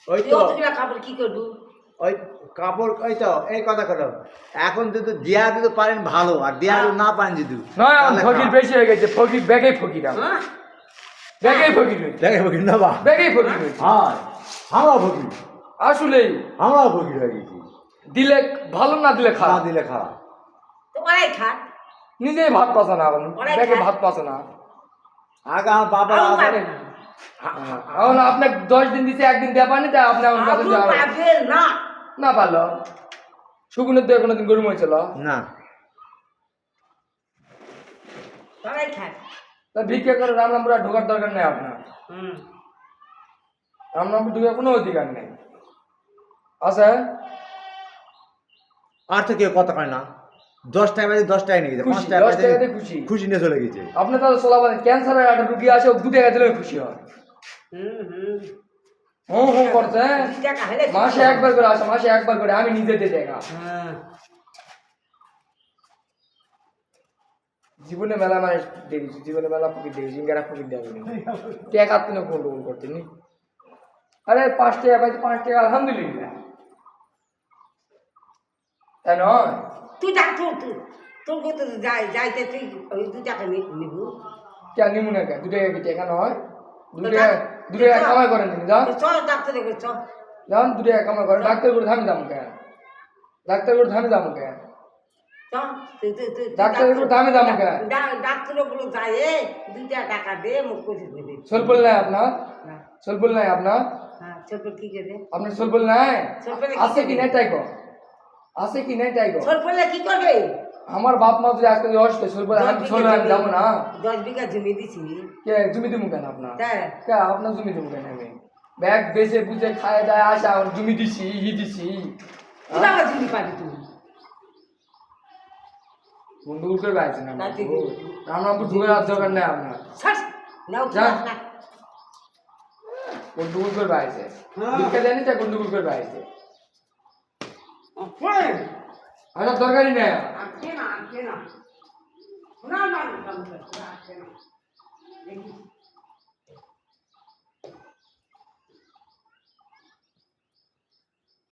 ওই তো কাপড় কি করবো ওই কাপড় ওই তো এই কথা করো এখন যদি দিয়া দিতে পারেন ভালো আর দিয়া যদি না পারেন যদি নয় ফকির বেশি হয়ে গেছে ফকির ব্যাগেই ফকির ব্যাগেই ফকির দেখে ফকির না বা ব্যাগেই ফকির হ্যাঁ আমরা ফকির আসলেই আমরা ফকির হয়ে গেছি দিলে ভালো না দিলে খাওয়া খারাপ দিলে খারাপ তো ওরাই খাক নিজেই ভাত পাচ্ছে না এখন ব্যাগে ভাত পাচ্ছে না আগে আমার বাবা আরো পাবে না এখন আপনাকে 10 দিন দিতে একদিন দেওয়া পানি তাই আপনি আমার কাছে আরো পাবে না না পারলো শুকুনের তো কোনোদিন গরু হয়েছিল না ওরাই খাক তা ভিক্ষা করে রামনামপুরা ঢোকার দরকার নেই আপনার রামনামপুর ঢোকার কোনো অধিকার নেই আছে আর তো কেউ কথা কয় না 10 টাকা বাজে 10 টাকা নিয়ে গেছে 5 টাকা 10 টাকাতে খুশি খুশি নিয়ে চলে গেছে আপনি তাহলে সোলাবান ক্যান্সারের একটা রুগী আছে ও 2 টাকা দিলে খুশি হয় হুম করছে মাসে একবার করে আসে মাসে একবার করে আমি নিজে দিয়ে দেখা জীবনে মেলা মানে দেখেছি জীবনে মেলা ফকির দেখেছি ইঙ্গারা ফকির দেখেনি টাকা আপনি কোন করতেন আরে 5 টাকা পাইছি 5 টাকা আলহামদুলিল্লাহ তাই নয় তুই ডাক তোর কত যাইতে তুই ওই 2 টাকা নিব কে নিমু না কে 2 টাকা কি টাকা নয় 2 টাকা কামাই করেন তুমি যাও চল ডাক্তারে গো চল যান 2 টাকা কামাই করেন ডাক্তার করে ধামি দাম কে ডাক্তার করে ধামি দাম কে ডাক্তারের উপর দামে দাম কে ডাক্তারের গুলো যায় 2 টাকা দে মুখ করে দিবি সলপল নাই আপনার সলপল নাই আপনার হ্যাঁ সলপল কি করে আপনার সলপল নাই সলপল আছে কি নাই তাই কো আছে কি নাই তাই কো সলপল কি করবে আমার বাপ মা যদি আজকে অসুস্থ সলপল আমি চলে আমি যাবো না 10 বিঘা জমি দিছি কে জমি দিমু কেন আপনার হ্যাঁ কে আপনার জমি দিমু কেন আমি ব্যাগ বেচে বুঝে খায় দায় আসা জমি দিছি দিছি কিভাবে জমি পাবি তুমি বন্ধুগুলো করে বাইছে না রামনামপুর ঢুকে আর দরকার নেই আপনার নাও না বন্ধুগুলো করে বাইছে ভিক্ষা দেয়নি তাই বন্ধুগুলো করে বাইছে আমার দরকারই নেই না না না না